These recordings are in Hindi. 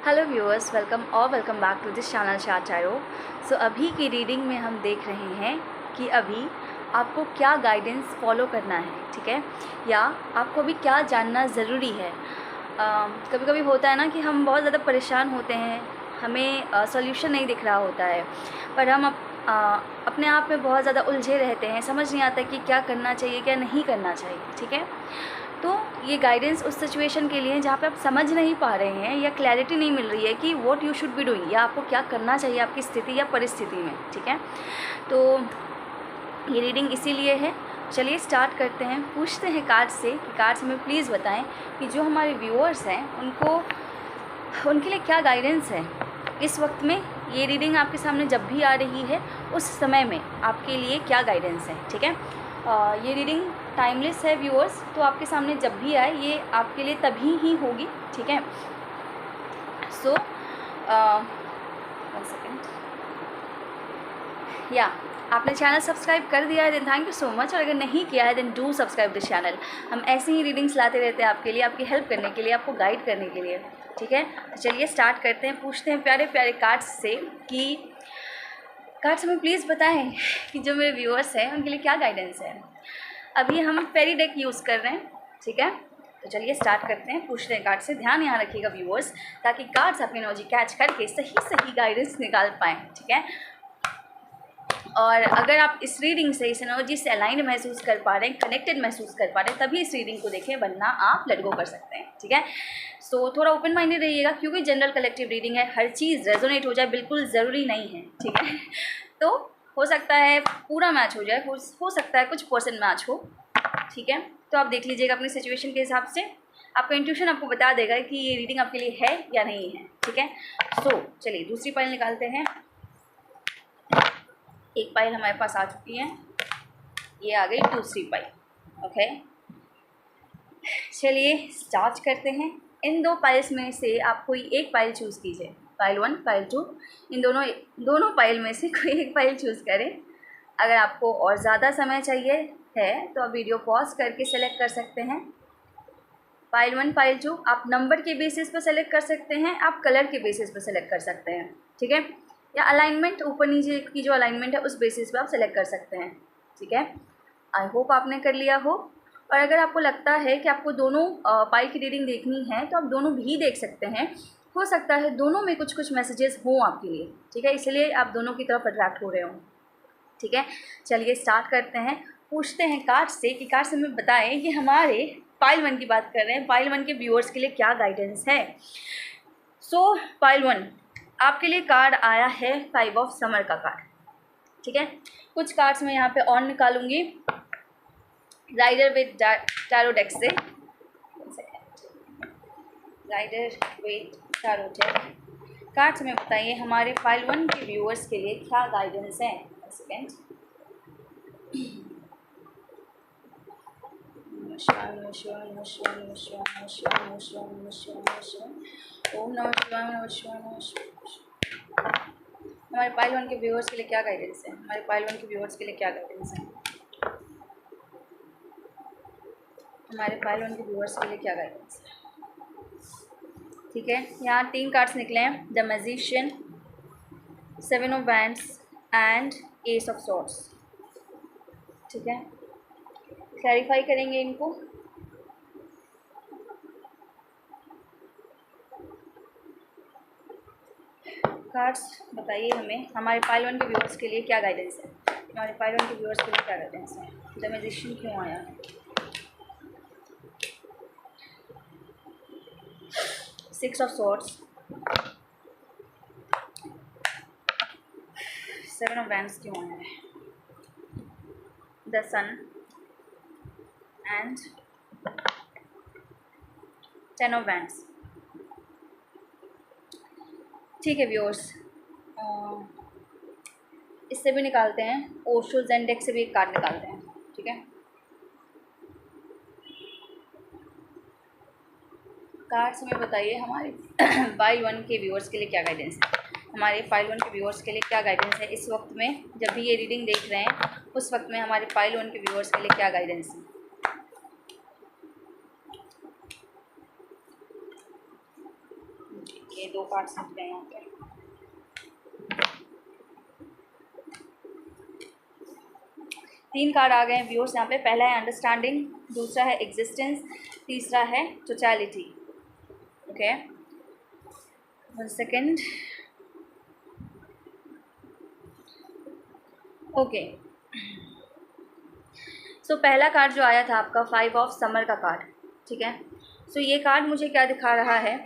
Hello viewers, welcome back to this channel चाचारो। सो अभी की रीडिंग में हम देख रहे हैं कि अभी आपको क्या गाइडेंस फॉलो करना है, ठीक है, या आपको अभी क्या जानना ज़रूरी है। कभी कभी होता है ना कि हम बहुत ज़्यादा परेशान होते हैं, हमें सॉल्यूशन नहीं दिख रहा होता है, पर हम अपने आप में बहुत ज़्यादा उलझे रहते हैं, समझ नहीं आता कि क्या करना चाहिए क्या नहीं करना चाहिए, ठीक है। तो ये गाइडेंस उस सिचुएशन के लिए जहाँ पे आप समझ नहीं पा रहे हैं या क्लैरिटी नहीं मिल रही है कि what you should be doing, या आपको क्या करना चाहिए आपकी स्थिति या परिस्थिति में, ठीक है। तो ये रीडिंग इसीलिए है। चलिए स्टार्ट करते हैं। पूछते हैं कार्ड से कि कार्ड्स हमें प्लीज़ बताएं कि जो हमारे व्यूअर्स हैं उनके लिए क्या गाइडेंस है इस वक्त में। ये रीडिंग आपके सामने जब भी आ रही है उस समय में आपके लिए क्या गाइडेंस है, ठीक है। ये रीडिंग टाइमलेस है व्यूअर्स, तो आपके सामने जब भी आए ये आपके लिए तभी ही होगी, ठीक है। सो 1 सेकेंड, या आपने चैनल सब्सक्राइब कर दिया है then thank you so much, और अगर नहीं किया है then do subscribe this channel. हम ऐसे ही रीडिंग्स लाते रहते हैं आपके लिए, आपकी हेल्प करने के लिए, आपको गाइड करने के लिए, ठीक है। तो चलिए स्टार्ट करते हैं। पूछते हैं प्यारे प्यारे कार्ड्स से कि कार्ड्स हमें प्लीज़ बताएं कि जो मेरे व्यूअर्स हैं उनके लिए क्या गाइडेंस है। अभी हम फेरी डेक यूज़ कर रहे हैं, ठीक है। तो चलिए स्टार्ट करते हैं। पूछते हैं कार्ड से, ध्यान यहाँ रखिएगा व्यूअर्स, ताकि कार्ड्स आपकी एनर्जी कैच करके सही गाइडेंस निकाल पाएँ, ठीक है। और अगर आप इस रीडिंग से, इस एनर्जी से अलाइन महसूस कर पा रहे हैं, कनेक्टेड महसूस कर पा रहे हैं, तभी इस रीडिंग को देखें, वरना आप लेट गो कर सकते हैं, ठीक है। सो थोड़ा ओपन माइंडेड रहिएगा, क्योंकि जनरल कलेक्टिव रीडिंग है, हर चीज़ रेजोनेट हो जाए बिल्कुल ज़रूरी नहीं है, ठीक है। तो हो सकता है पूरा मैच हो जाए, हो सकता है कुछ % मैच हो, ठीक है। तो आप देख लीजिएगा अपनी सिचुएशन के हिसाब से, आपका इंट्यूशन आपको बता देगा कि ये रीडिंग आपके लिए है या नहीं है, ठीक है। सो चलिए दूसरी पाइल निकालते हैं। एक पाइल हमारे पास आ चुकी है, ये आ गई दूसरी पाइल, ओके। चलिए स्टार्ट करते हैं। इन दो पाइल्स में से आप कोई एक पाइल चूज़ कीजिए, पाइल 1 पाइल 2, इन दोनों पाइल में से कोई एक पाइल चूज़ करें। अगर आपको और ज़्यादा समय चाहिए है तो आप वीडियो पॉज करके सेलेक्ट कर सकते हैं। पाइल 1 पाइल 2 आप नंबर के बेसिस पर सेलेक्ट कर सकते हैं, आप कलर के बेसिस पर सेलेक्ट कर सकते हैं, ठीक है, या अलाइनमेंट ऊपर नीचे की जो अलाइनमेंट है उस बेसिस पर आप सेलेक्ट कर सकते हैं, ठीक है। आई होप आपने कर लिया हो। और अगर आपको लगता है कि आपको दोनों पाइल की रीडिंग देखनी है तो आप दोनों भी देख सकते हैं। हो सकता है दोनों में कुछ मैसेजेस हों आपके लिए, ठीक है, इसलिए आप दोनों की तरफ अट्रैक्ट हो रहे हो, ठीक है। चलिए स्टार्ट करते हैं। पूछते हैं कार्ड से कि कार्ड से हमें बताएं कि हमारे पाइल 1 की बात कर रहे हैं, पाइल 1 के व्यूअर्स के लिए क्या गाइडेंस है। सो पाइल 1 आपके लिए कार्ड आया है 5 ऑफ समर का कार्ड, ठीक है। कुछ कार्ड्स मैं यहाँ पे और निकालूंगी राइडर विद टैरो डेक से, Rider Waite tarot deck. Cards में बताइए हमारे पाइल 1 के व्यूअर्स के लिए क्या गाइडेंस है। सेकेंड, ओम नमः शिवाय। हमारे पाइल 1 के व्यूअर्स के लिए क्या गाइडेंस है, हमारे पाइल 1 के व्यूअर्स के लिए क्या गाइडेंस है, हमारे पाइल 1 के व्यूअर्स के लिए क्या गाइडेंस है, ठीक है। यहाँ 3 कार्ड्स निकले हैं, the magician, 7 of wands and S of swords, ठीक है। क्लैरिफाई करेंगे इनको। कार्ड्स बताइए हमें हमारे पाइल 1 के व्यूअर्स के लिए क्या गाइडेंस है, हमारे पाइल 1 के व्यूअर्स के लिए क्या गाइडेंस है। द मैजिशियन क्यों आया है, 6 ऑफ सॉर्ड्स, 7 ऑफ वैंड्स क्यों आया है, the sun and 10 of wands, ठीक है व्यूअर्स। इससे भी निकालते हैं, ओशो ज़ेन डेक से भी एक कार्ड निकालते हैं, ठीक है। कार्ड्स में बताइए हमारे पाइल 1 के व्यूअर्स के लिए क्या गाइडेंस है, हमारे पाइल 1 के व्यूअर्स के लिए क्या गाइडेंस है इस वक्त में, जब भी ये रीडिंग देख रहे हैं उस वक्त में हमारे पाइल 1 के व्यूअर्स के लिए क्या गाइडेंस है। ये 2 कार्ड्स निकले हैं यहाँ पे। तीन कार्ड आ गए हैं व्यूअर्स यहाँ पे। पहला है अंडरस्टैंडिंग, दूसरा है एग्जिस्टेंस, तीसरा है टोटलिटी। Okay, 1 second. ओके, सो पहला कार्ड जो आया था आपका 5 ऑफ समर का कार्ड, ठीक है। सो ये कार्ड मुझे क्या दिखा रहा है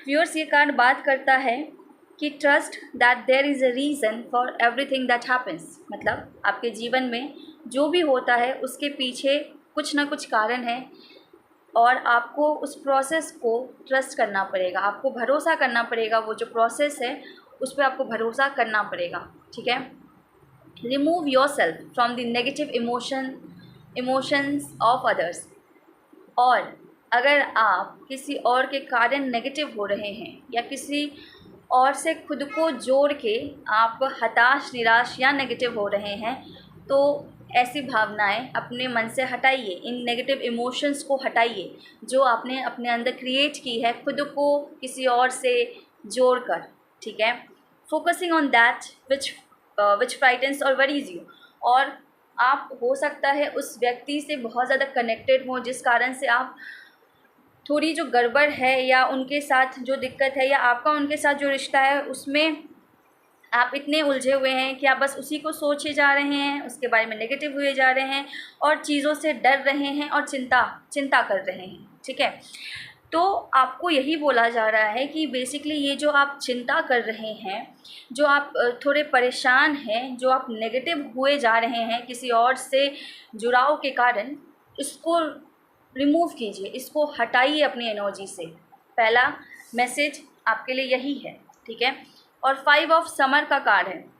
व्यूअर्स, ये कार्ड बात करता है कि trust that there is a reason for everything that happens. मतलब आपके जीवन में जो भी होता है उसके पीछे कुछ ना कुछ कारण है और आपको उस प्रोसेस को ट्रस्ट करना पड़ेगा, आपको भरोसा करना पड़ेगा। वो जो प्रोसेस है उस पर आपको भरोसा करना पड़ेगा, ठीक है। Remove your self from the negative emotions of others. और अगर आप किसी और के कारण नेगेटिव हो रहे हैं या किसी और से खुद को जोड़ के आप हताश, निराश या नेगेटिव हो रहे हैं, तो ऐसी भावनाएं अपने मन से हटाइए। इन नेगेटिव इमोशंस को हटाइए जो आपने अपने अंदर क्रिएट की है खुद को किसी और से जोड़कर, ठीक है। फोकसिंग ऑन दैट विच फ्राइटन्स और वरीज यू। और आप हो सकता है उस व्यक्ति से बहुत ज़्यादा कनेक्टेड हो जिस कारण से आप थोड़ी जो गड़बड़ है या उनके साथ जो दिक्कत है या आपका उनके साथ जो रिश्ता है उसमें आप इतने उलझे हुए हैं कि आप बस उसी को सोचे जा रहे हैं, उसके बारे में नेगेटिव हुए जा रहे हैं और चीज़ों से डर रहे हैं और चिंता कर रहे हैं, ठीक है। तो आपको यही बोला जा रहा है कि बेसिकली ये जो आप चिंता कर रहे हैं, जो आप थोड़े परेशान हैं, जो आप नेगेटिव हुए जा रहे हैं किसी और से जुड़ाव के कारण, इसको रिमूव कीजिए, इसको हटाइए अपनी एनर्जी से। पहला मैसेज आपके लिए यही है, ठीक है। और 5 ऑफ समर का कार्ड है।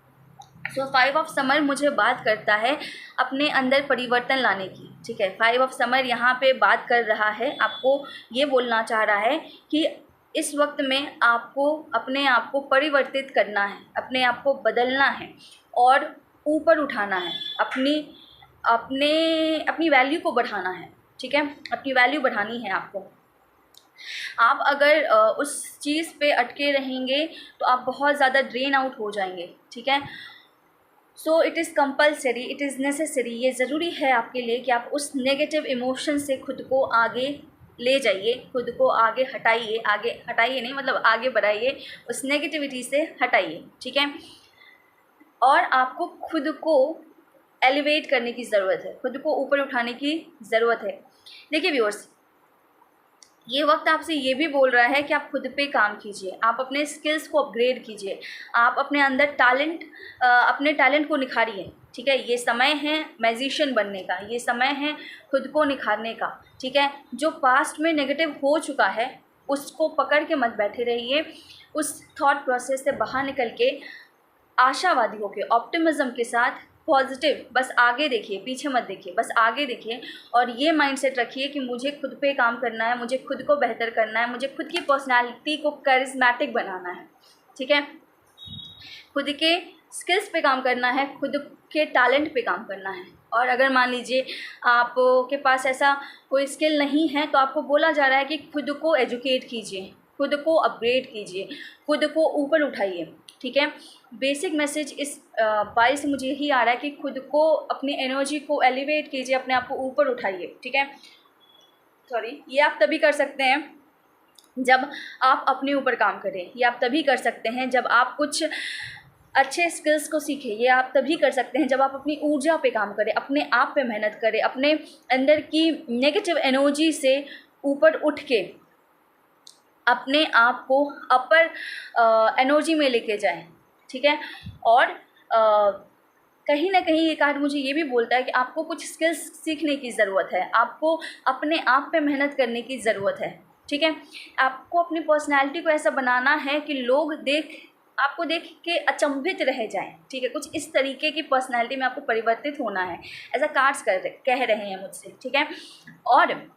सो 5 ऑफ समर मुझे बात करता है अपने अंदर परिवर्तन लाने की, ठीक है। 5 ऑफ समर यहाँ पे बात कर रहा है, आपको ये बोलना चाह रहा है कि इस वक्त में आपको अपने आप को परिवर्तित करना है, अपने आप को बदलना है और ऊपर उठाना है, अपनी वैल्यू को बढ़ाना है, ठीक है। अपनी वैल्यू बढ़ानी है आपको। आप अगर उस चीज़ पे अटके रहेंगे तो आप बहुत ज़्यादा ड्रेन आउट हो जाएंगे, ठीक है। So it is compulsory, it is necessary, ये ज़रूरी है आपके लिए कि आप उस नेगेटिव इमोशन से खुद को आगे ले जाइए, खुद को आगे हटाइए नहीं, मतलब आगे बढ़ाइए, उस नेगेटिविटी से हटाइए, ठीक है। और आपको खुद को एलिवेट करने की ज़रूरत है, खुद को ऊपर उठाने की ज़रूरत है। देखिए व्यूअर्स, ये वक्त आपसे ये भी बोल रहा है कि आप खुद पे काम कीजिए, आप अपने स्किल्स को अपग्रेड कीजिए, आप अपने अंदर अपने टैलेंट को निखारिए, ठीक है। ये समय है मैजिशियन बनने का, ये समय है खुद को निखारने का, ठीक है। जो पास्ट में नेगेटिव हो चुका है उसको पकड़ के मत बैठे रहिए, उस थॉट प्रोसेस से बाहर निकल के आशावादी होकर, ऑप्टिमिज्म के साथ, पॉजिटिव, बस आगे देखिए, पीछे मत देखिए, बस आगे देखिए। और ये माइंडसेट रखिए कि मुझे खुद पे काम करना है, मुझे खुद को बेहतर करना है, मुझे खुद की पर्सनालिटी को करिश्मेटिक बनाना है, ठीक है। खुद के स्किल्स पे काम करना है, खुद के टैलेंट पे काम करना है। और अगर मान लीजिए आपके पास ऐसा कोई स्किल नहीं है तो आपको बोला जा रहा है कि खुद को एजुकेट कीजिए, खुद को अपग्रेड कीजिए, खुद को ऊपर उठाइए, ठीक है। बेसिक मैसेज इस बाई से मुझे यही आ रहा है कि खुद को, अपनी एनर्जी को एलिवेट कीजिए, अपने आप को ऊपर उठाइए, ठीक है। ये आप तभी कर सकते हैं जब आप अपने ऊपर काम करें, ये आप तभी कर सकते हैं जब आप कुछ अच्छे स्किल्स को सीखें, ये आप तभी कर सकते हैं जब आप अपनी ऊर्जा पे काम करें, अपने आप पे मेहनत करें, अपने अंदर की नेगेटिव एनर्जी से ऊपर उठ के अपने आप को अपर एनर्जी में लेके जाएं, ठीक है। और कहीं ना कहीं ये कार्ड मुझे ये भी बोलता है कि आपको कुछ स्किल्स सीखने की ज़रूरत है, आपको अपने आप पे मेहनत करने की ज़रूरत है, ठीक है। आपको अपनी पर्सनैलिटी को ऐसा बनाना है कि लोग आपको देख के अचंभित रह जाएं, ठीक है। कुछ इस तरीके की पर्सनैलिटी में आपको परिवर्तित होना है, ऐसा कार्ड्स कह रहे हैं मुझसे, ठीक है। और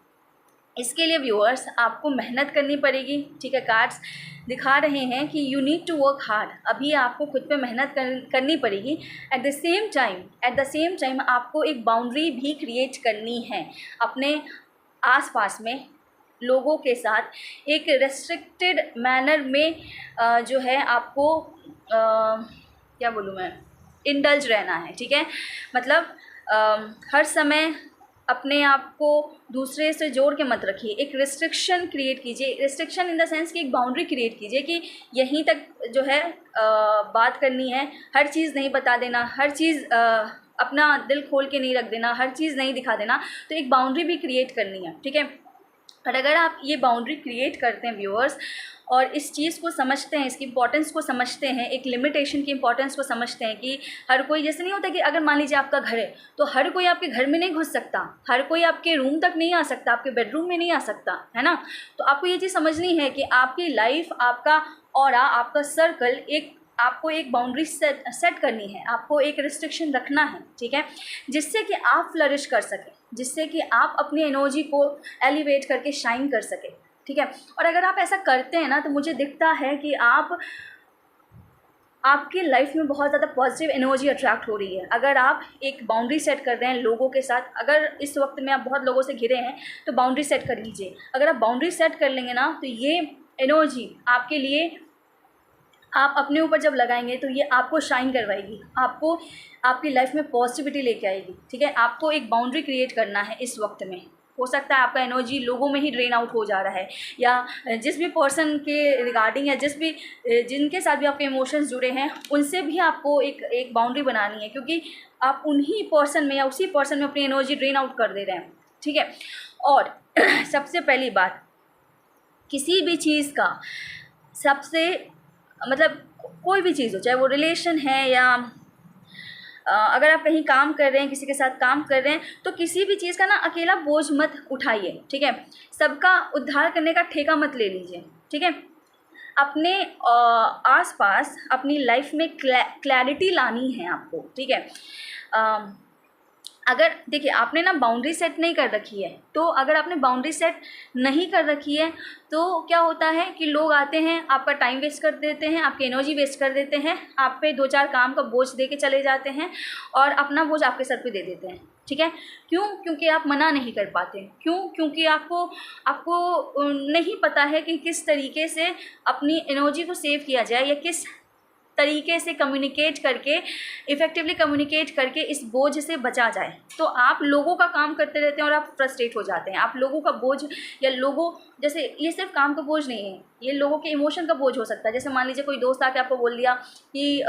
इसके लिए व्यूअर्स आपको मेहनत करनी पड़ेगी, ठीक है। कार्ड्स दिखा रहे हैं कि you need to work hard, अभी आपको खुद पे मेहनत करनी पड़ेगी। एट द सेम टाइम आपको एक बाउंड्री भी क्रिएट करनी है अपने आसपास में, लोगों के साथ एक रेस्ट्रिक्टेड मैनर में जो है आपको क्या बोलूँ मैं, इंडल्ज रहना है, ठीक है। मतलब हर समय अपने आप को दूसरे से जोड़ के मत रखिए, एक रिस्ट्रिक्शन क्रिएट कीजिए। रिस्ट्रिक्शन इन द सेंस कि एक बाउंड्री क्रिएट कीजिए कि यहीं तक जो है बात करनी है, हर चीज़ नहीं बता देना, हर चीज़ अपना दिल खोल के नहीं रख देना, हर चीज़ नहीं दिखा देना। तो एक बाउंड्री भी क्रिएट करनी है, ठीक है। और अगर आप ये बाउंड्री क्रिएट करते हैं व्यूअर्स, और इस चीज़ को समझते हैं, इसकी इंपॉर्टेंस को समझते हैं, एक लिमिटेशन की इंपॉर्टेंस को समझते हैं कि हर कोई, जैसे नहीं होता कि अगर मान लीजिए आपका घर है तो हर कोई आपके घर में नहीं घुस सकता, हर कोई आपके रूम तक नहीं आ सकता, आपके बेडरूम में नहीं आ सकता, है ना। तो आपको ये चीज़ समझनी है कि आपकी लाइफ, आपका ऑरा, आपका सर्कल, एक आपको एक बाउंड्री सेट करनी है, आपको एक रिस्ट्रिक्शन रखना है, ठीक है, जिससे कि आप फ्लरिश कर सकें, जिससे कि आप अपनी एनर्जी को एलिवेट करके शाइन कर सकें, ठीक है। और अगर आप ऐसा करते हैं ना, तो मुझे दिखता है कि आपकी लाइफ में बहुत ज़्यादा पॉजिटिव एनर्जी अट्रैक्ट हो रही है। अगर आप एक बाउंड्री सेट कर रहे हैं लोगों के साथ, अगर इस वक्त में आप बहुत लोगों से घिरे हैं तो बाउंड्री सेट कर लीजिए। अगर आप बाउंड्री सेट कर लेंगे ना, तो ये एनर्जी आपके लिए, आप अपने ऊपर जब लगाएंगे तो ये आपको शाइन करवाएगी, आपको आपकी लाइफ में पॉजिटिविटी लेके आएगी, ठीक है। आपको एक बाउंड्री क्रिएट करना है इस वक्त में। हो सकता है आपका एनर्जी लोगों में ही ड्रेन आउट हो जा रहा है, या जिस भी पर्सन के रिगार्डिंग, या जिनके साथ भी आपके इमोशंस जुड़े हैं उनसे भी आपको एक बाउंड्री बनानी है, क्योंकि आप उन्हीं पर्सन में या उसी पर्सन में अपनी एनर्जी ड्रेन आउट कर दे रहे हैं, ठीक है। और सबसे पहली बात, किसी भी चीज़ का सबसे मतलब कोई भी चीज़ हो, चाहे वो रिलेशन है या अगर आप कहीं काम कर रहे हैं, किसी के साथ काम कर रहे हैं, तो किसी भी चीज़ का ना अकेला बोझ मत उठाइए, ठीक है। सबका उद्धार करने का ठेका मत ले लीजिए, ठीक है। अपने आसपास अपनी लाइफ में क्लैरिटी लानी है आपको, ठीक है। अगर देखिए आपने ना बाउंड्री सेट नहीं कर रखी है, तो अगर आपने बाउंड्री सेट नहीं कर रखी है तो क्या होता है कि लोग आते हैं, आपका टाइम वेस्ट कर देते हैं, आपकी एनर्जी वेस्ट कर देते हैं, आप पे 2-4 काम का बोझ दे के चले जाते हैं और अपना बोझ आपके सर पे दे देते हैं, ठीक है। क्यों? क्योंकि आप मना नहीं कर पाते। क्यों? क्योंकि आपको नहीं पता है कि किस तरीके से अपनी एनर्जी को सेव किया जाए, या किस तरीके से कम्युनिकेट करके, इफ़ेक्टिवली कम्युनिकेट करके इस बोझ से बचा जाए। तो आप लोगों का काम करते रहते हैं और आप फ्रस्ट्रेट हो जाते हैं। आप लोगों का बोझ, या लोगों, जैसे ये सिर्फ काम का बोझ नहीं है, ये लोगों के इमोशन का बोझ हो सकता है। जैसे मान लीजिए कोई दोस्त आके आपको बोल दिया कि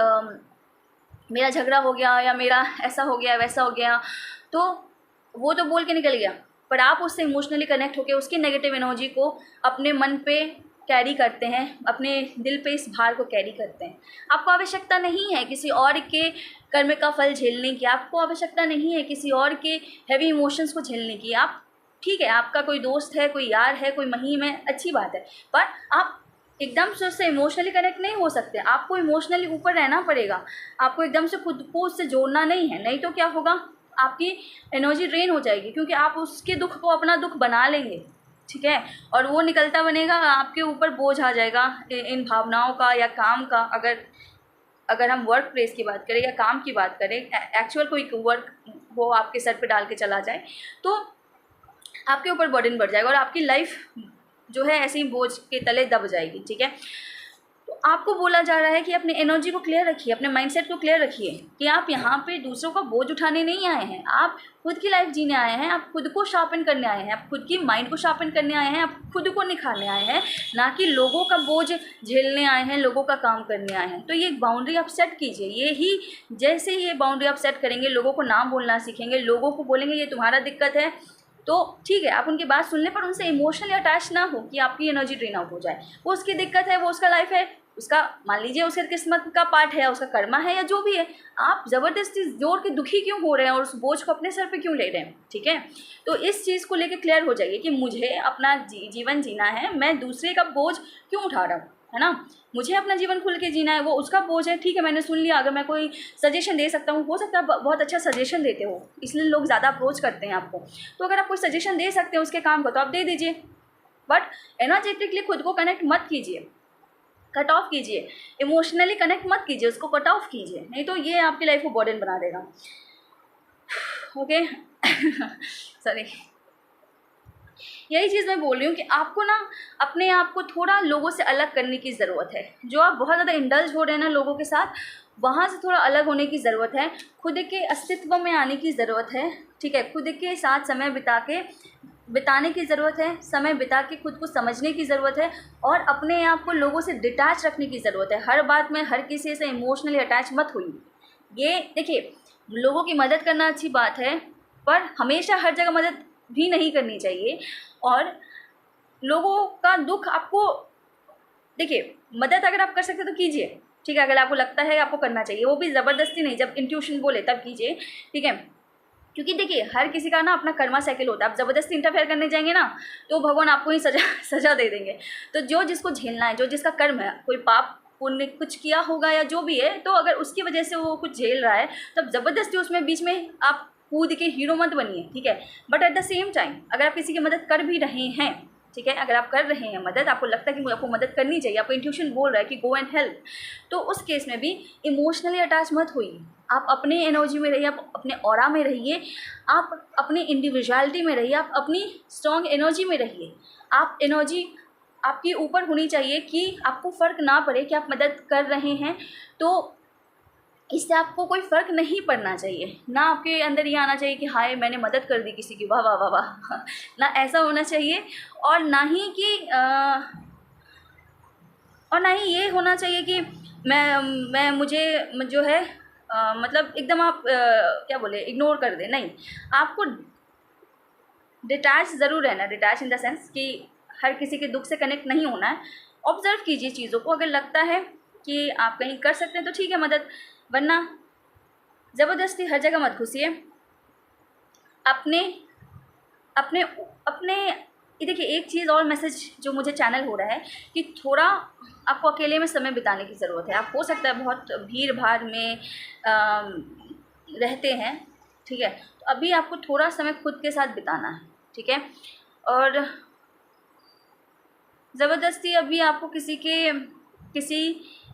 मेरा झगड़ा हो गया, या मेरा ऐसा हो गया, वैसा हो गया, तो वो तो बोल के निकल गया, पर आप उससे इमोशनली कनेक्ट होकर उसकी नेगेटिव एनर्जी को अपने मन पे कैरी करते हैं, अपने दिल पे इस भार को कैरी करते हैं। आपको आवश्यकता नहीं है किसी और के कर्म का फल झेलने की, आपको आवश्यकता नहीं है किसी और के हैवी इमोशंस को झेलने की। आप ठीक है, आपका कोई दोस्त है, कोई यार है, कोई मुहिम है, अच्छी बात है, पर आप एकदम से उससे इमोशनली कनेक्ट नहीं हो सकते। आपको इमोशनली ऊपर रहना पड़ेगा, आपको एकदम से खुद को उससे जोड़ना नहीं है, नहीं तो क्या होगा, आपकी एनर्जी ड्रेन हो जाएगी, क्योंकि आप उसके दुख को अपना दुख बना लेंगे, ठीक है, और वो निकलता बनेगा, आपके ऊपर बोझ आ जाएगा इन भावनाओं का या काम का। अगर हम वर्क प्लेस की बात करें या काम की बात करें, एक्चुअल कोई वर्क वो आपके सर पे डाल के चला जाए, तो आपके ऊपर बर्डन बढ़ जाएगा और आपकी लाइफ जो है ऐसे ही बोझ के तले दब जाएगी, ठीक है। तो आपको बोला जा रहा है कि अपने एनर्जी को क्लियर रखिए, अपने माइंडसेट को क्लियर रखिए कि आप यहाँ पे दूसरों का बोझ उठाने नहीं आए हैं, आप खुद की लाइफ जीने आए हैं, आप खुद को शार्पन करने आए हैं, आप खुद की माइंड को शार्पन करने आए हैं, आप खुद को निखारने आए हैं, ना कि लोगों का बोझ झेलने आए हैं, लोगों का काम करने आए हैं। तो ये बाउंड्री आप सेट कीजिए। ये ही जैसे ये बाउंड्री आप सेट करेंगे, लोगों को ना बोलना सीखेंगे, लोगों को बोलेंगे ये तुम्हारा दिक्कत है, तो ठीक है, आप उनकी बात सुन लें, पर उनसे इमोशनली अटैच ना हो कि आपकी एनर्जी ड्रेन आउट हो जाए। वो उसकी दिक्कत है, वो उसका लाइफ है, उसका मान लीजिए उसके किस्मत का पार्ट है, उसका कर्मा है या जो भी है। आप ज़बरदस्ती जोड़ के दुखी क्यों हो रहे हैं और उस बोझ को अपने सर पे क्यों ले रहे हैं, ठीक है। तो इस चीज़ को लेके क्लियर हो जाइए कि मुझे अपना जीवन जीना है, मैं दूसरे का बोझ क्यों उठा रहा हूँ, है ना। मुझे अपना जीवन खुल के जीना है, वो उसका बोझ है, ठीक है, मैंने सुन लिया। अगर मैं कोई सजेशन दे सकता हूँ, हो सकता है बहुत अच्छा सजेशन देते हो, इसलिए लोग ज़्यादा अप्रोच करते हैं आपको। तो अगर आप कोई सजेशन दे सकते हैं उसके काम को, तो आप दे दीजिए, बट एनर्जेटिकली खुद को कनेक्ट मत कीजिए, कट ऑफ कीजिए, इमोशनली कनेक्ट मत कीजिए, उसको कट ऑफ कीजिए, नहीं तो ये आपकी लाइफ को बर्डन बना देगा। Okay sorry. यही चीज़ मैं बोल रही हूँ कि आपको ना अपने आप को थोड़ा लोगों से अलग करने की ज़रूरत है। जो आप बहुत ज़्यादा इंडल्ज हो रहे हैं ना लोगों के साथ, वहाँ से थोड़ा अलग होने की ज़रूरत है। खुद के अस्तित्व में आने की ज़रूरत है, ठीक है। खुद के साथ समय बिताने की ज़रूरत है, समय बिता के खुद को समझने की ज़रूरत है, और अपने आप को लोगों से डिटैच रखने की ज़रूरत है। हर बात में हर किसी से इमोशनली अटैच मत होइए। ये देखिए, लोगों की मदद करना अच्छी बात है, पर हमेशा हर जगह मदद भी नहीं करनी चाहिए। और लोगों का दुख आपको, देखिए, मदद अगर आप कर सकते तो कीजिए, ठीक है। अगर आपको लगता है आपको करना चाहिए, वो भी ज़बरदस्ती नहीं, जब इंट्यूशन बोले तब कीजिए, ठीक है। क्योंकि देखिए, हर किसी का ना अपना कर्मा साइकिल होता है। आप ज़बरदस्ती इंटरफेयर करने जाएंगे ना तो भगवान आपको ही सजा दे देंगे। तो जो जिसको झेलना है, जो जिसका कर्म है, कोई पाप पुण्य कुछ किया होगा या जो भी है, तो अगर उसकी वजह से वो कुछ झेल रहा है, तब ज़बरदस्ती उसमें बीच में आप कूद के हीरो मत बनिए, ठीक है। But at the same time अगर आप किसी की मदद कर भी रहे हैं, ठीक है, अगर आप कर रहे हैं मदद, आपको लगता है कि मुझे आपको मदद करनी चाहिए, आपको इंट्यूशन बोल रहा है कि गो एंड हेल्प, तो उस केस में भी इमोशनली अटैच मत होइए। आप अपने एनर्जी में रहिए, आप अपने ऑरा में रहिए, आप अपनी इंडिविजुअलिटी में रहिए, आप अपनी स्ट्रॉन्ग एनर्जी में रहिए। आप एनर्जी आपकी ऊपर होनी चाहिए कि आपको फ़र्क ना पड़े कि आप मदद कर रहे हैं, तो इससे आपको कोई फ़र्क नहीं पड़ना चाहिए। ना आपके अंदर ये आना चाहिए कि हाय मैंने मदद कर दी किसी की, वाह वाह वाह वाह ना ऐसा होना चाहिए। और ना ही कि और ना ही ये होना चाहिए कि मैं मुझे जो है मतलब एकदम आप क्या बोले, इग्नोर कर दें। नहीं, आपको डिटैच ज़रूर रहना है। डिटैच इन द सेंस कि हर किसी के दुख से कनेक्ट नहीं होना है। ऑब्ज़र्व कीजिए चीज़ों को, अगर लगता है कि आप कहीं कर सकते हैं तो ठीक है मदद, वरना ज़बरदस्ती हर जगह मत घुसिए। अपने अपने अपने ये देखिए, एक चीज़ और मैसेज जो मुझे चैनल हो रहा है कि थोड़ा आपको अकेले में समय बिताने की ज़रूरत है। आप हो सकता है बहुत भीड़ भाड़ में रहते हैं, ठीक है, तो अभी आपको थोड़ा समय खुद के साथ बिताना है, ठीक है। और ज़बरदस्ती अभी आपको किसी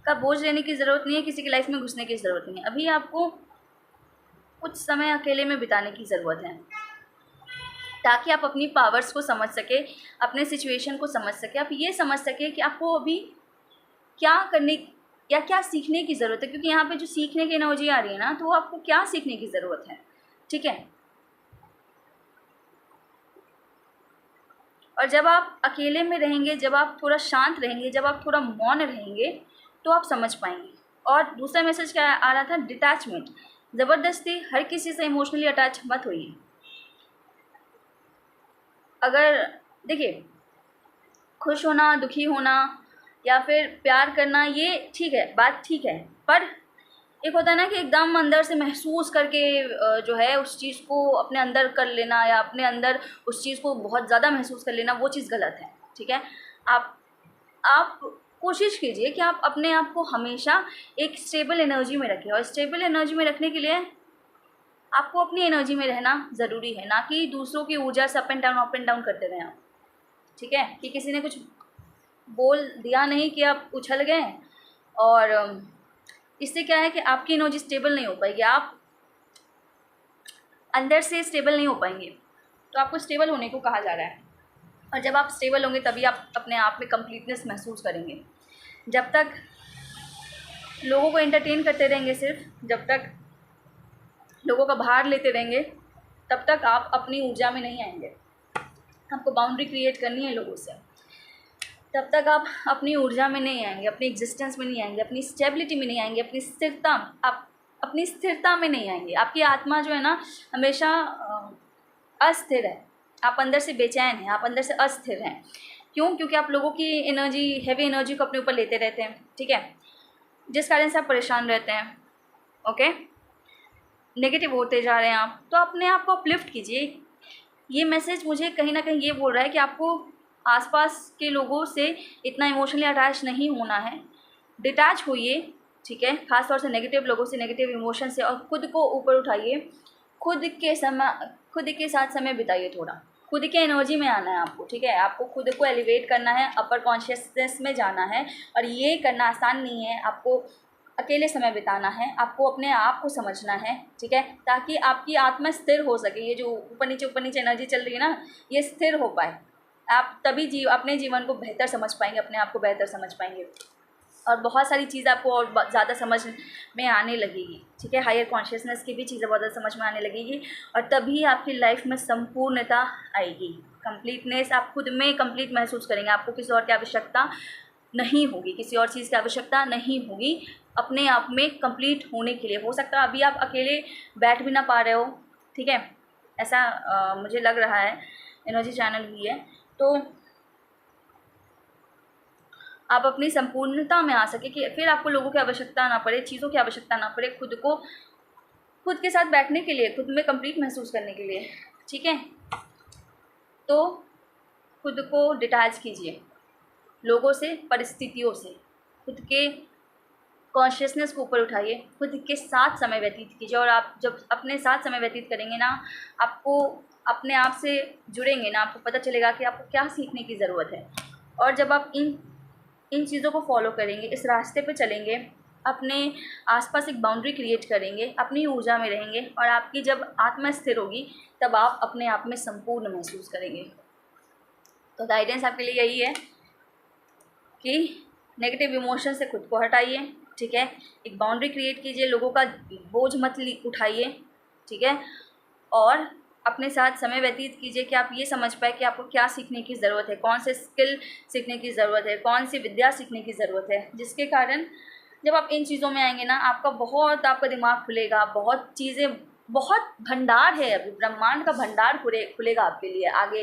का बोझ लेने की ज़रूरत नहीं है, किसी की लाइफ में घुसने की ज़रूरत नहीं है। अभी आपको कुछ समय अकेले में बिताने की ज़रूरत है, ताकि आप अपनी पावर्स को समझ सके, अपने सिचुएशन को समझ सके, आप ये समझ सके कि आपको अभी क्या करने या क्या सीखने की ज़रूरत है। क्योंकि यहाँ पे जो सीखने की एनर्जी आ रही है ना, तो आपको क्या सीखने की ज़रूरत है, ठीक है। और जब आप अकेले में रहेंगे, जब आप थोड़ा शांत रहेंगे, जब आप थोड़ा मौन रहेंगे, तो आप समझ पाएंगे। और दूसरा मैसेज क्या आ रहा था, डिटैचमेंट। ज़बरदस्ती हर किसी से इमोशनली अटैच मत होइए। अगर देखिए, खुश होना, दुखी होना या फिर प्यार करना, ये ठीक है, बात ठीक है, पर एक होता है ना कि एकदम अंदर से महसूस करके जो है उस चीज़ को अपने अंदर कर लेना, या अपने अंदर उस चीज़ को बहुत ज़्यादा महसूस कर लेना, वो चीज़ गलत है, ठीक है। आप कोशिश कीजिए कि आप अपने आप को हमेशा एक स्टेबल एनर्जी में रखें। और स्टेबल एनर्जी में रखने के लिए आपको अपनी एनर्जी में रहना ज़रूरी है, ना कि दूसरों की ऊर्जा से अप एंड डाउन करते रहें आप, ठीक है। कि किसी ने कुछ बोल दिया नहीं कि आप उछल गए, और इससे क्या है कि आपकी एनर्जी स्टेबल नहीं हो पाएगी, आप अंदर से स्टेबल नहीं हो पाएंगे। तो आपको स्टेबल होने को कहा जा रहा है, और जब आप स्टेबल होंगे तभी आप अपने आप में कंप्लीटनेस महसूस करेंगे। जब तक लोगों को एंटरटेन करते रहेंगे, सिर्फ जब तक लोगों का भार लेते रहेंगे, तब तक आप अपनी ऊर्जा में नहीं आएंगे। आपको बाउंड्री क्रिएट करनी है लोगों से, तब तक आप अपनी ऊर्जा में नहीं आएंगे, अपनी एग्जिस्टेंस में नहीं आएंगे, अपनी स्टेबिलिटी में नहीं आएंगे, आप अपनी स्थिरता में नहीं आएंगे। आपकी आत्मा जो है ना, हमेशा अस्थिर है, आप अंदर से बेचैन हैं, आप अंदर से अस्थिर हैं। क्यों? क्योंकि आप लोगों की एनर्जी, हैवी एनर्जी को अपने ऊपर लेते रहते हैं, ठीक है, जिस कारण से आप परेशान रहते हैं, ओके, नेगेटिव होते जा रहे हैं आप। तो अपने आप को अपलिफ्ट कीजिए। ये मैसेज मुझे कहीं ना कहीं ये बोल रहा है कि आपको आसपास के लोगों से इतना इमोशनली अटैच नहीं होना है, डिटैच होइए, ठीक है, खास तौर से नेगेटिव लोगों से, नेगेटिव इमोशन से, और खुद को ऊपर उठाइए। खुद के साथ समय बिताइए, थोड़ा खुद के एनर्जी में आना है आपको, ठीक है। आपको खुद को एलिवेट करना है, अपर कॉन्शियसनेस में जाना है, और ये करना आसान नहीं है। आपको अकेले समय बिताना है, आपको अपने आप को समझना है, ठीक है, ताकि आपकी आत्मा स्थिर हो सके। ये जो ऊपर नीचे एनर्जी चल रही है ना, ये स्थिर हो पाए। आप तभी अपने जीवन को बेहतर समझ पाएंगे, अपने आप को बेहतर समझ पाएंगे, और बहुत सारी चीज़ आपको और ज़्यादा समझ में आने लगेगी, ठीक है। हायर कॉन्शियसनेस की भी चीज़ें बहुत ज़्यादा समझ में आने लगेगी, और तभी आपकी लाइफ में संपूर्णता आएगी, कंप्लीटनेस। आप खुद में कंप्लीट महसूस करेंगे, आपको किसी और की आवश्यकता नहीं होगी, किसी और चीज़ की आवश्यकता नहीं होगी अपने आप में कंप्लीट होने के लिए। हो सकता है अभी आप अकेले बैठ भी ना पा रहे हो, ठीक है, ऐसा मुझे लग रहा है, एनर्जी चैनल भी है, तो आप अपनी संपूर्णता में आ सके कि फिर आपको लोगों की आवश्यकता ना पड़े, चीज़ों की आवश्यकता ना पड़े, खुद के साथ बैठने के लिए, खुद में कंप्लीट महसूस करने के लिए, ठीक है। तो खुद को डिटैच कीजिए लोगों से, परिस्थितियों से, खुद के कॉन्शियसनेस को ऊपर उठाइए, खुद के साथ समय व्यतीत कीजिए। और आप जब अपने साथ समय व्यतीत करेंगे ना, आपको अपने आप से जुड़ेंगे ना, आपको पता चलेगा कि आपको क्या सीखने की ज़रूरत है। और जब आप इन चीज़ों को फॉलो करेंगे, इस रास्ते पे चलेंगे, अपने आसपास एक बाउंड्री क्रिएट करेंगे, अपनी ऊर्जा में रहेंगे, और आपकी जब आत्मा स्थिर होगी तब आप अपने आप में संपूर्ण महसूस करेंगे। तो गाइडेंस आपके लिए यही है कि नेगेटिव इमोशन से खुद को हटाइए, ठीक है, एक बाउंड्री क्रिएट कीजिए, लोगों का बोझ मत उठाइए, ठीक है, और अपने साथ समय व्यतीत कीजिए कि आप ये समझ पाए कि आपको क्या सीखने की ज़रूरत है, कौन से स्किल सीखने की ज़रूरत है, कौन सी विद्या सीखने की ज़रूरत है, जिसके कारण जब आप इन चीज़ों में आएंगे ना, आपका दिमाग खुलेगा, बहुत चीज़ें, बहुत भंडार है, अभी ब्रह्मांड का भंडार खुलेगा आपके लिए आगे,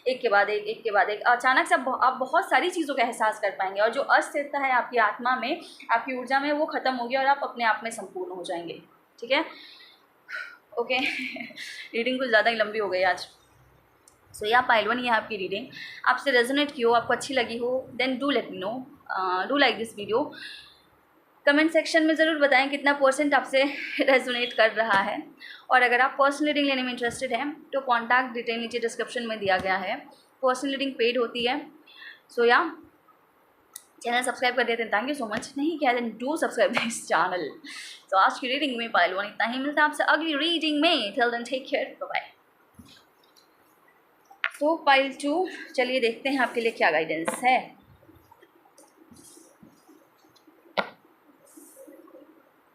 एक के बाद एक अचानक से आप बहुत सारी चीज़ों का एहसास कर पाएंगे, और जो अस्थिरता है आपकी आत्मा में, आपकी ऊर्जा में, वो ख़त्म होगी, और आप अपने आप में संपूर्ण हो जाएंगे, ठीक है। ओके रीडिंग कुछ ज़्यादा ही लंबी हो गई आज। सो या पाइल 1, ये आपकी रीडिंग आपसे रेजोनेट की हो, आपको अच्छी लगी हो, then do let me know, do like this video. Comment section में ज़रूर बताएं कितना % आपसे रेजोनेट कर रहा है। और अगर आप पर्सनल रीडिंग लेने में इंटरेस्टेड हैं तो कॉन्टैक्ट डिटेल नीचे डिस्क्रिप्शन में दिया गया है। पर्सनल रीडिंग पेड होती है। सो या चैनल सब्सक्राइब कर देते हैं, थैंक यू सो मच। नहीं किया then do subscribe this channel. तो आज की रीडिंग में पाइल 1 इतना ही, मिलता है आपसे अगली रीडिंग में। Till then take care, bye bye. तो पाइल 2, चलिए देखते हैं आपके लिए क्या गाइडेंस है।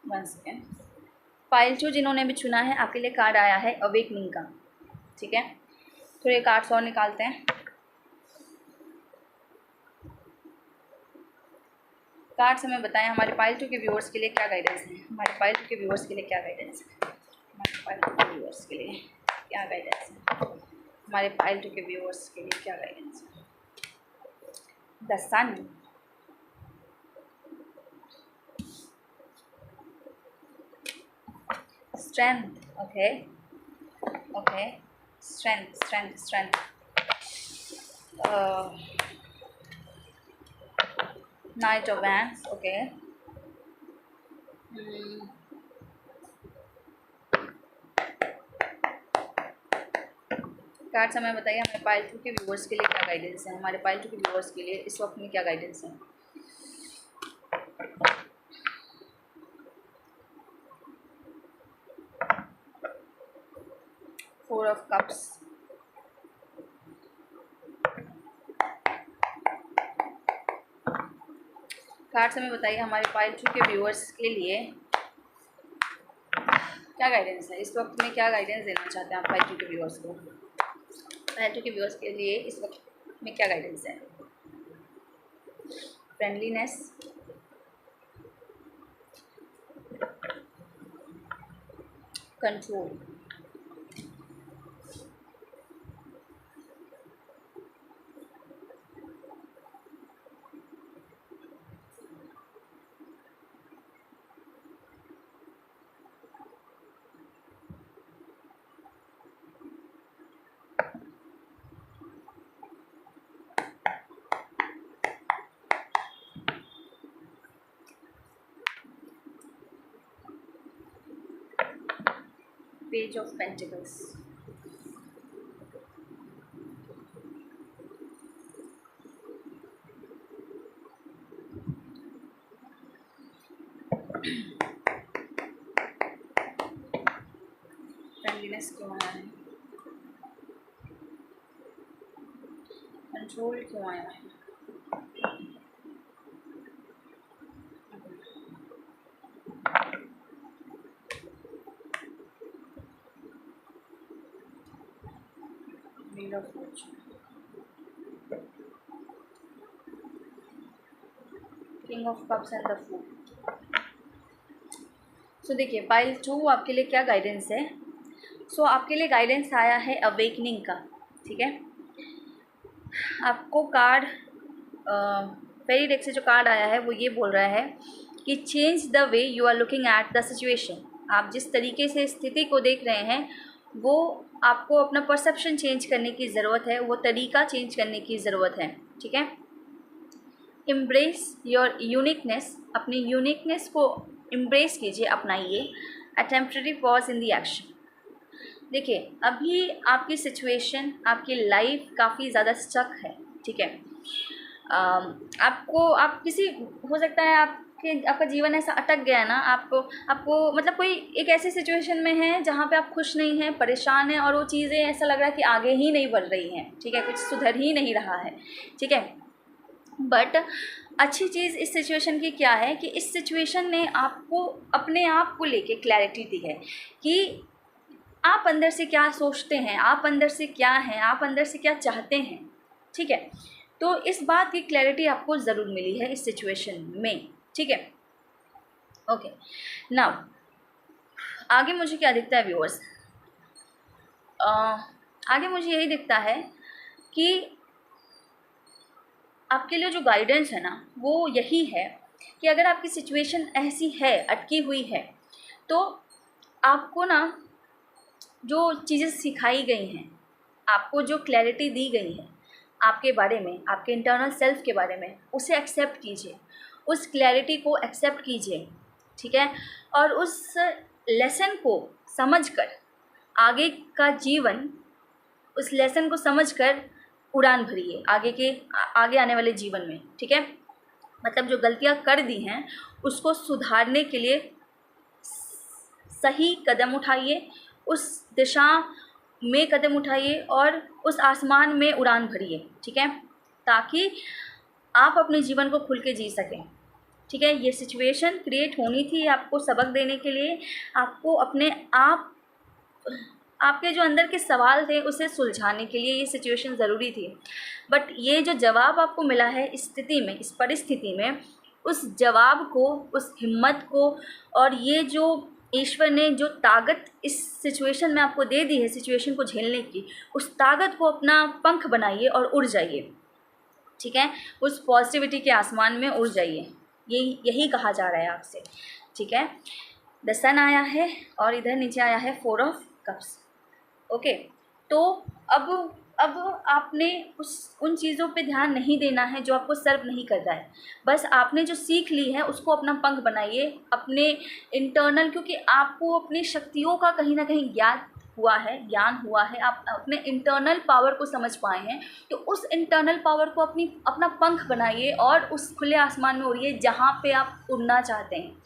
One second. पाइल 2 जिन्होंने भी चुना है, आपके लिए कार्ड आया है अवेकनिंग का, ठीक है। थोड़े कार्ड्स और निकालते हैं। कार्ड्स हमें बताएं हमारे पाइल 2 के व्यूअर्स के लिए क्या गाइडेंस है, हमारे पाइल 2 के व्यूअर्स के लिए क्या गाइडेंस है, हमारे पाइल 2 के व्यूअर्स के लिए क्या गाइडेंस है, हमारे पाइल 2 के व्यूअर्स के लिए क्या गाइडेंस है। The sun, strength, okay, strength, Knight of Wands, okay, cards हमें बताइए हमारे पाइल 2 के व्यूअर्स के लिए क्या गाइडेंस है, हमारे पाइल 2 के व्यूअर्स के लिए इस वक्त में क्या गाइडेंस है। फोर ऑफ कप्स, कार्ड्स हमें बताइए हमारे पाइल 2 के व्यूअर्स के लिए क्या गाइडेंस है, इस वक्त में क्या गाइडेंस देना चाहते हैं आप पाइल 2 के व्यूअर्स को। पाइल 2 के व्यूअर्स के लिए इस वक्त में क्या गाइडेंस है। Friendliness, control, page of pentacles, friendliness क्यों आया है, कंट्रोल क्यों आया है, wheel of fortune, king of cups and the fool. So देखिए पाइल 2 आपके लिए क्या गाइडेंस है। सो आपके लिए गाइडेंस आया है अवेकनिंग का, ठीक है। आपको कार्ड फेरी डेक से जो कार्ड आया है वो ये बोल रहा है कि change the way you are looking at the situation. आप जिस तरीके से स्थिति को देख रहे हैं वो आपको अपना परसेप्शन चेंज करने की ज़रूरत है, वो तरीका चेंज करने की ज़रूरत है, ठीक है। एम्ब्रेस योर यूनिकनेस, अपनी यूनिकनेस को एम्ब्रेस कीजिए, अपनाइए। A temporary pause in the action. देखिए अभी आपकी सिचुएशन, आपकी लाइफ काफ़ी ज़्यादा स्टक है, ठीक है। आपको आप किसी हो सकता है आपका जीवन ऐसा अटक गया है ना, आपको मतलब कोई एक ऐसी सिचुएशन में है जहाँ पे आप खुश नहीं हैं, परेशान हैं, और वो चीज़ें ऐसा लग रहा है कि आगे ही नहीं बढ़ रही हैं, ठीक है, कुछ सुधर ही नहीं रहा है, ठीक है। बट अच्छी चीज़ इस सिचुएशन की क्या है कि इस सिचुएशन ने आपको अपने आप को लेके क्लैरिटी दी है कि आप अंदर से क्या सोचते हैं, आप अंदर से क्या हैं, आप अंदर से क्या चाहते हैं, ठीक है। तो इस बात की क्लैरिटी आपको ज़रूर मिली है इस सिचुएशन में, ठीक है। ओके, नाउ आगे मुझे क्या दिखता है व्यूअर्स, आगे मुझे यही दिखता है कि आपके लिए जो गाइडेंस है ना वो यही है कि अगर आपकी सिचुएशन ऐसी है, अटकी हुई है, तो आपको ना जो चीज़ें सिखाई गई हैं, आपको जो क्लैरिटी दी गई है आपके बारे में, आपके इंटरनल सेल्फ के बारे में, उसे एक्सेप्ट कीजिए, उस क्लैरिटी को एक्सेप्ट कीजिए, ठीक है। और उस लेसन को समझकर आगे का जीवन, उस लेसन को समझकर उड़ान भरिए आगे आने वाले जीवन में, ठीक है। मतलब जो गलतियां कर दी हैं उसको सुधारने के लिए सही कदम उठाइए, उस दिशा में कदम उठाइए और उस आसमान में उड़ान भरिए, ठीक है, ताकि आप अपने जीवन को खुल के जी सकें, ठीक है। ये सिचुएशन क्रिएट होनी थी आपको सबक देने के लिए, आपको अपने आप, आपके जो अंदर के सवाल थे उसे सुलझाने के लिए ये सिचुएशन ज़रूरी थी। बट ये जो जवाब आपको मिला है इस स्थिति में, इस परिस्थिति में, उस जवाब को, उस हिम्मत को, और ये जो ईश्वर ने जो ताकत इस सिचुएशन में आपको दे दी है सिचुएशन को झेलने की, उस ताकत को अपना पंख बनाइए और उड़ जाइए, ठीक है। उस पॉजिटिविटी के आसमान में उड़ जाइए, यही कहा जा रहा है आपसे, ठीक है। द सन आया है और इधर नीचे आया है 4 ऑफ कप्स, ओके। तो अब आपने उन चीज़ों पे ध्यान नहीं देना है जो आपको सर्व नहीं करता है। बस आपने जो सीख ली है उसको अपना पंख बनाइए, अपने इंटरनल, क्योंकि आपको अपनी शक्तियों का कहीं ना कहीं ज्ञान हुआ है, आप अपने इंटरनल पावर को समझ पाए हैं, तो उस इंटरनल पावर को अपना पंख बनाइए और उस खुले आसमान में उड़िए जहाँ पे आप उड़ना चाहते हैं,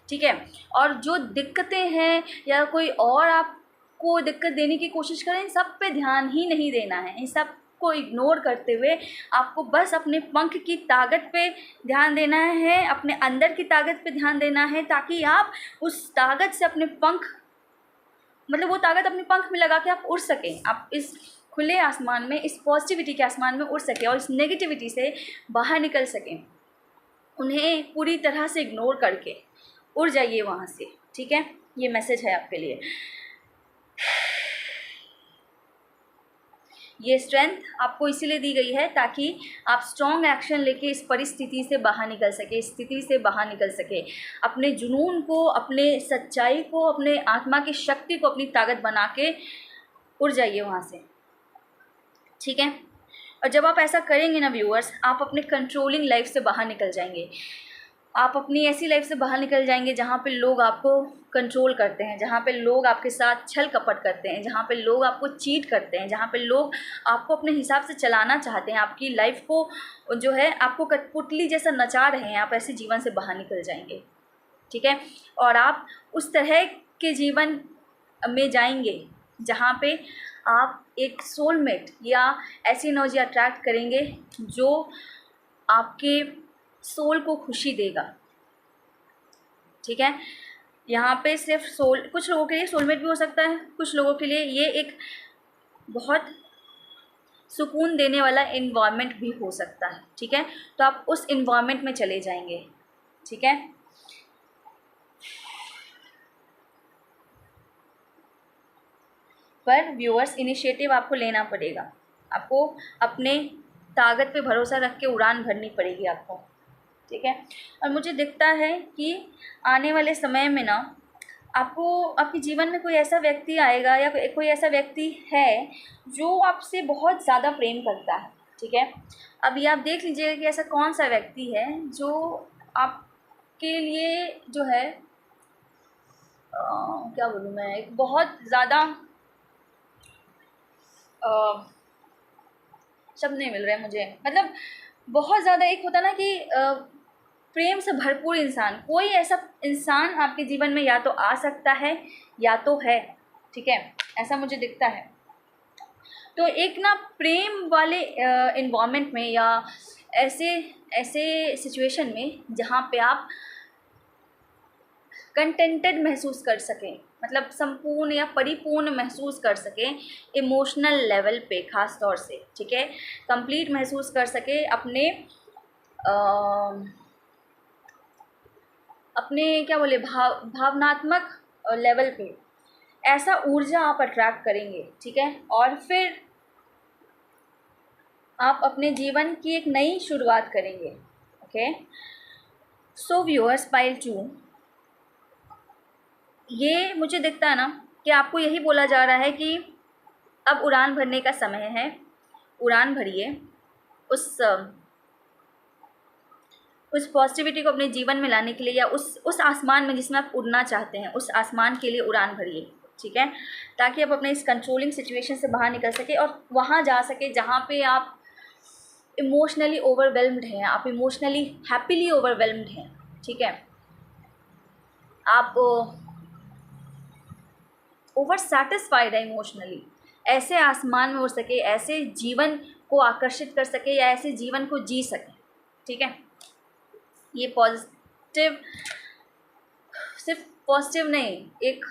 ठीक है। और जो दिक्कतें हैं या कोई और आपको दिक्कत देने की कोशिश करें, इन सब पे ध्यान ही नहीं देना है, इन सब को इग्नोर करते हुए आपको बस अपने पंख की ताकत पे ध्यान देना है, अपने अंदर की ताकत पे ध्यान देना है, ताकि आप उस ताकत से अपने पंख, मतलब वो ताकत अपने पंख में लगा के आप उड़ सकें, आप इस खुले आसमान में, इस पॉजिटिविटी के आसमान में उड़ सकें और इस नेगेटिविटी से बाहर निकल सकें। उन्हें पूरी तरह से इग्नोर करके उड़ जाइए वहाँ से, ठीक है। ये मैसेज है आपके लिए। ये स्ट्रेंथ आपको इसीलिए दी गई है ताकि आप स्ट्रॉन्ग एक्शन लेके इस परिस्थिति से बाहर निकल सके, इस स्थिति से बाहर निकल सके, अपने जुनून को, अपने सच्चाई को, अपने आत्मा की शक्ति को अपनी ताकत बना के उड़ जाइए वहाँ से, ठीक है। और जब आप ऐसा करेंगे ना व्यूअर्स, आप अपने कंट्रोलिंग लाइफ से बाहर निकल जाएंगे, आप अपनी ऐसी लाइफ से बाहर निकल जाएंगे जहाँ पे लोग आपको कंट्रोल करते हैं, जहाँ पे लोग आपके साथ छल कपट करते हैं, जहाँ पे लोग आपको चीट करते हैं, जहाँ पे लोग आपको अपने हिसाब से चलाना चाहते हैं, आपकी लाइफ को जो है आपको कठपुतली जैसा नचा रहे हैं, आप ऐसे जीवन से बाहर निकल जाएंगे, ठीक है। और आप उस तरह के जीवन में जाएंगे जहाँ पे आप एक सोलमेट या ऐसी एनर्जी अट्रैक्ट करेंगे जो आपके सोल को खुशी देगा, ठीक है। यहाँ पे सिर्फ सोल, कुछ लोगों के लिए सोलमेट भी हो सकता है, कुछ लोगों के लिए ये एक बहुत सुकून देने वाला इन्वायरमेंट भी हो सकता है, ठीक है। तो आप उस इन्वायरमेंट में चले जाएंगे, ठीक है। पर व्यूअर्स, इनिशिएटिव आपको लेना पड़ेगा, आपको अपने ताकत पे भरोसा रख के उड़ान भरनी पड़ेगी आपको, ठीक है। और मुझे दिखता है कि आने वाले समय में ना आपको आपके जीवन में कोई ऐसा व्यक्ति आएगा या कोई ऐसा व्यक्ति है जो आपसे बहुत ज़्यादा प्रेम करता है, ठीक है। अभी आप देख लीजिएगा कि ऐसा कौन सा व्यक्ति है जो आपके लिए जो है क्या बोलूँ मैं, एक बहुत ज़्यादा शब्द नहीं मिल रहे मुझे, मतलब बहुत ज़्यादा एक होता ना कि प्रेम से भरपूर इंसान, कोई ऐसा इंसान आपके जीवन में या तो आ सकता है या तो है, ठीक है, ऐसा मुझे दिखता है। तो एक ना प्रेम वाले इन्वायरमेंट में या ऐसे ऐसे सिचुएशन में जहाँ पे आप कंटेंटेड महसूस कर सकें, मतलब संपूर्ण या परिपूर्ण महसूस कर सकें इमोशनल लेवल पे ख़ास तौर से, ठीक है, कंप्लीट महसूस कर सकें अपने क्या बोले भावनात्मक लेवल पे, ऐसा ऊर्जा आप अट्रैक्ट करेंगे, ठीक है। और फिर आप अपने जीवन की एक नई शुरुआत करेंगे, ओके। सो व्यूअर्स, पाइल 2, ये मुझे दिखता है ना कि आपको यही बोला जा रहा है कि अब उड़ान भरने का समय है, उड़ान भरिए, उस पॉजिटिविटी को अपने जीवन में लाने के लिए, या उस आसमान में जिसमें आप उड़ना चाहते हैं, उस आसमान के लिए उड़ान भरिए, ठीक है, ताकि आप अपने इस कंट्रोलिंग सिचुएशन से बाहर निकल सके और वहाँ जा सके जहाँ पे आप इमोशनली ओवरवेल्म्ड हैं, आप इमोशनली हैप्पीली ओवरवेल्म्ड हैं, ठीक है, आप ओवर सेटिस्फाइड है इमोशनली, ऐसे आसमान में उड़ सके, ऐसे जीवन को आकर्षित कर सके या ऐसे जीवन को जी सके, ठीक है। ये पॉजिटिव, सिर्फ पॉजिटिव नहीं, एक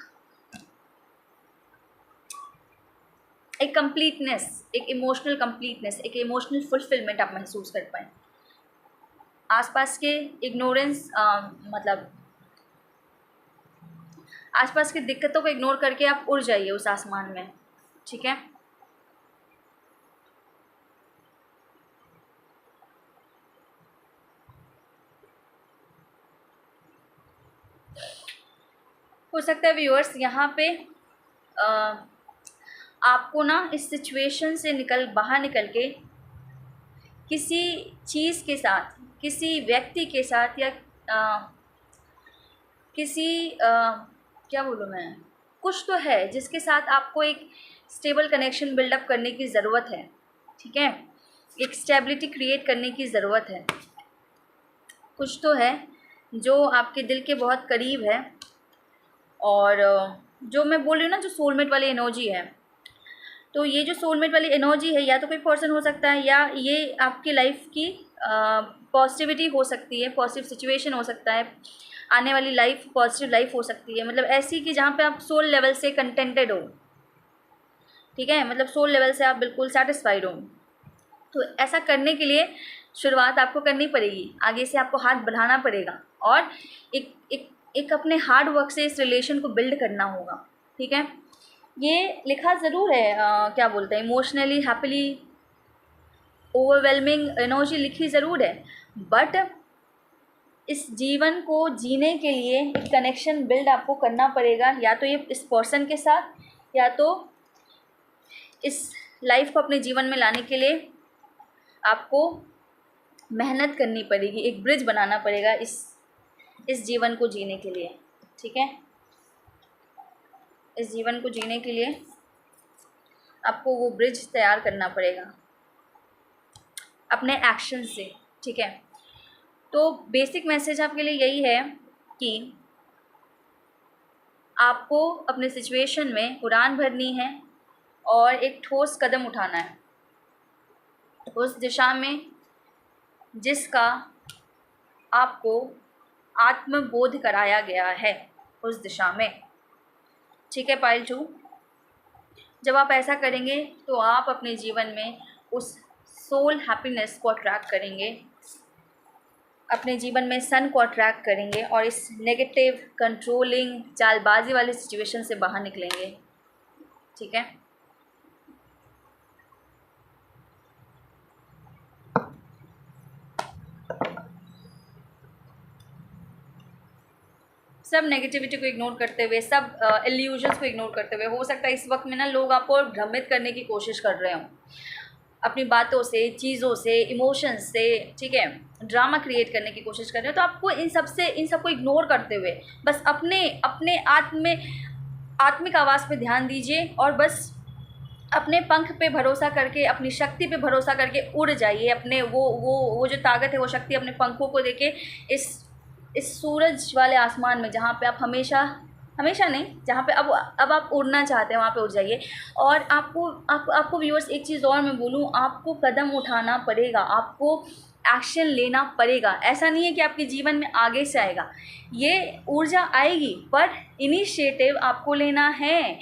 कंप्लीटनेस, एक इमोशनल कंप्लीटनेस, एक इमोशनल फुलफिलमेंट आप महसूस कर पाएँ। आसपास के इग्नोरेंस, मतलब आसपास की दिक्कतों को इग्नोर करके आप उड़ जाइए उस आसमान में, ठीक है। हो सकता है व्यूअर्स यहाँ पे आपको ना इस सिचुएशन से बाहर निकल के किसी चीज़ के साथ, किसी व्यक्ति के साथ, या किसी क्या बोलूँ मैं, कुछ तो है जिसके साथ आपको एक स्टेबल कनेक्शन बिल्डअप करने की ज़रूरत है, ठीक है, एक स्टेबिलिटी क्रिएट करने की ज़रूरत है। कुछ तो है जो आपके दिल के बहुत करीब है, और जो मैं बोल रही हूँ ना, जो सोलमेट वाली एनर्जी है, तो ये जो सोलमेट वाली एनर्जी है, या तो कोई पर्सन हो सकता है, या ये आपकी लाइफ की पॉजिटिविटी हो सकती है, पॉजिटिव सिचुएशन हो सकता है, आने वाली लाइफ पॉजिटिव लाइफ हो सकती है, मतलब ऐसी कि जहाँ पे आप सोल लेवल से कंटेंटेड हो, ठीक है, मतलब सोल लेवल से आप बिल्कुल सेटिस्फाइड हो। तो ऐसा करने के लिए शुरुआत आपको करनी पड़ेगी, आगे से आपको हाथ बढ़ाना पड़ेगा, और एक अपने हार्ड वर्क से इस रिलेशन को बिल्ड करना होगा, ठीक है। ये लिखा ज़रूर है, क्या बोलते हैं, इमोशनली हैप्पीली ओवरवेलमिंग एनर्जी लिखी ज़रूर है, बट इस जीवन को जीने के लिए एक कनेक्शन बिल्ड आपको करना पड़ेगा, या तो ये इस पर्सन के साथ, या तो इस लाइफ को अपने जीवन में लाने के लिए आपको मेहनत करनी पड़ेगी, एक ब्रिज बनाना पड़ेगा इस जीवन को जीने के लिए, ठीक है। इस जीवन को जीने के लिए आपको वो ब्रिज तैयार करना पड़ेगा अपने एक्शन से, ठीक है। तो बेसिक मैसेज आपके लिए यही है कि आपको अपने सिचुएशन में उड़ान भरनी है और एक ठोस कदम उठाना है उस दिशा में जिसका आपको आत्मबोध कराया गया है, उस दिशा में। ठीक है पाइल 2, जब आप ऐसा करेंगे तो आप अपने जीवन में उस सोल हैप्पीनेस को अट्रैक्ट करेंगे, अपने जीवन में सन को अट्रैक्ट करेंगे और इस नेगेटिव कंट्रोलिंग चालबाजी वाले सिचुएशन से बाहर निकलेंगे। ठीक है, सब नेगेटिविटी को इग्नोर करते हुए, सब इल्यूजन्स को इग्नोर करते हुए। हो सकता है इस वक्त में ना लोग आपको भ्रमित करने की कोशिश कर रहे हों अपनी बातों से, चीज़ों से, इमोशंस से, ठीक है, ड्रामा क्रिएट करने की कोशिश कर रहे हो। तो आपको इन सबको इग्नोर करते हुए बस अपने आत्मिक आवाज़ पे ध्यान दीजिए और बस अपने पंख पे भरोसा करके, अपनी शक्ति पे भरोसा करके उड़ जाइए। अपने वो जो ताकत है, वो शक्ति अपने पंखों को देके इस सूरज वाले आसमान में, जहाँ पे आप हमेशा नहीं, जहाँ पे अब आप उड़ना चाहते हैं वहाँ पे उड़ जाइए। और आपको व्यूअर्स एक चीज़ और मैं बोलूँ, आपको कदम उठाना पड़ेगा, आपको एक्शन लेना पड़ेगा। ऐसा नहीं है कि आपके जीवन में आगे से आएगा, ये ऊर्जा आएगी, पर इनिशिएटिव आपको लेना है,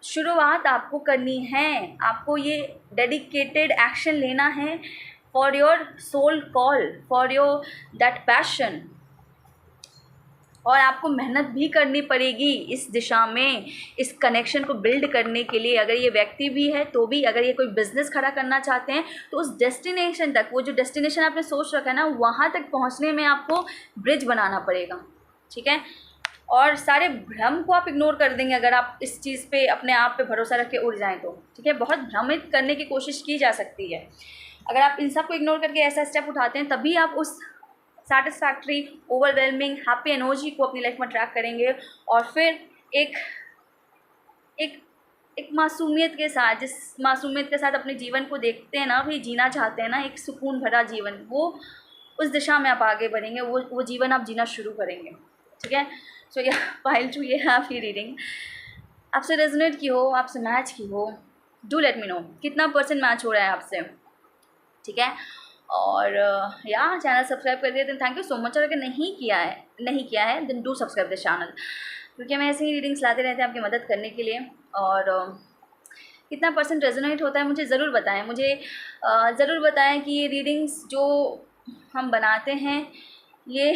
शुरुआत आपको करनी है, आपको ये डेडिकेटेड एक्शन लेना है for your soul call, for your that passion. और आपको मेहनत भी करनी पड़ेगी इस दिशा में, इस कनेक्शन को बिल्ड करने के लिए। अगर ये व्यक्ति भी है तो भी, अगर ये कोई बिज़नेस खड़ा करना चाहते हैं तो उस डेस्टिनेशन तक, वो जो डेस्टिनेशन आपने सोच रखा है ना, वहाँ तक पहुँचने में आपको ब्रिज बनाना पड़ेगा। ठीक है, और सारे भ्रम को आप इग्नोर कर देंगे अगर आप इस चीज़ पे अपने आप पे भरोसा रख के उड़ जाएँ तो। ठीक है, बहुत भ्रमित करने की कोशिश की जा सकती है। अगर आप इन सब को इग्नोर करके ऐसा स्टेप उठाते हैं, तभी आप उस सैटिस्फैक्ट्री, ओवरवेलमिंग, हैप्पी एनर्जी को अपनी लाइफ में ट्रैक करेंगे। और फिर एक मासूमियत के साथ, जिस मासूमियत के साथ अपने जीवन को देखते हैं ना, भी जीना चाहते हैं ना, एक सुकून भरा जीवन, वो उस दिशा में आप आगे बढ़ेंगे, वो जीवन आप जीना शुरू करेंगे। ठीक है, सो या पाइल 2, ये है आपकी रीडिंग। आपसे रेजोनेट की हो, आपसे मैच की हो, डू लेट मी नो कितना % मैच हो रहा है आपसे। ठीक है, और या चैनल सब्सक्राइब कर दिया, then thank you so much. और अगर नहीं किया है then do subscribe this channel, क्योंकि मैं ऐसे ही रीडिंग्स लाते रहते हैं आपकी मदद करने के लिए। और कितना % रेजोनेट होता है मुझे ज़रूर बताएं, ज़रूर बताएं कि ये रीडिंग्स जो हम बनाते हैं ये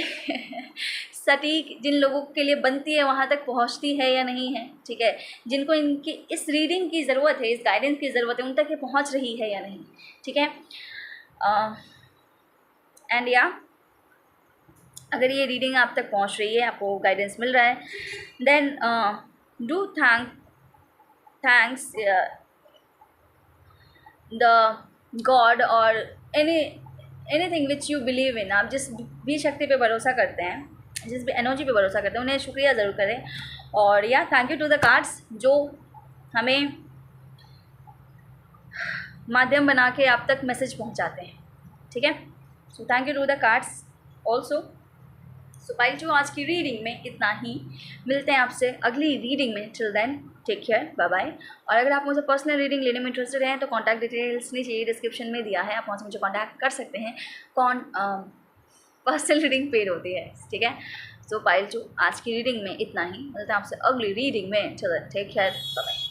सटीक जिन लोगों के लिए बनती है वहाँ तक पहुँचती है या नहीं है। ठीक है, जिनको इनकी इस रीडिंग की ज़रूरत है, इस गाइडेंस की ज़रूरत है, उन तक ये पहुँच रही है या नहीं। ठीक है, एंड या अगर ये रीडिंग आप तक पहुंच रही है, आपको गाइडेंस मिल रहा है, then do thanks the god और anything which you believe in. आप जिस भी शक्ति पे भरोसा करते हैं, जिस भी एनर्जी पे भरोसा करते हैं, उन्हें शुक्रिया ज़रूर करें। और या thank you to the cards जो हमें माध्यम बना के आप तक मैसेज पहुंचाते हैं। ठीक है, so thank you to the cards also. So pile 2, आज की रीडिंग में इतना ही। मिलते हैं आपसे अगली रीडिंग में। Till then take care, bye bye. और अगर आप मुझे पर्सनल रीडिंग लेने में इंटरेस्टेड हैं तो कॉन्टैक्ट डिटेल्स नीचे डिस्क्रिप्शन में दिया है, आप वहाँ से मुझे कॉन्टैक्ट कर सकते हैं। पर्सनल रीडिंग पेड होती है। ठीक है, सो पाइल 2, आज की रीडिंग में इतना ही। मिलते हैं आपसे अगली रीडिंग में। Till then take care, bye bye.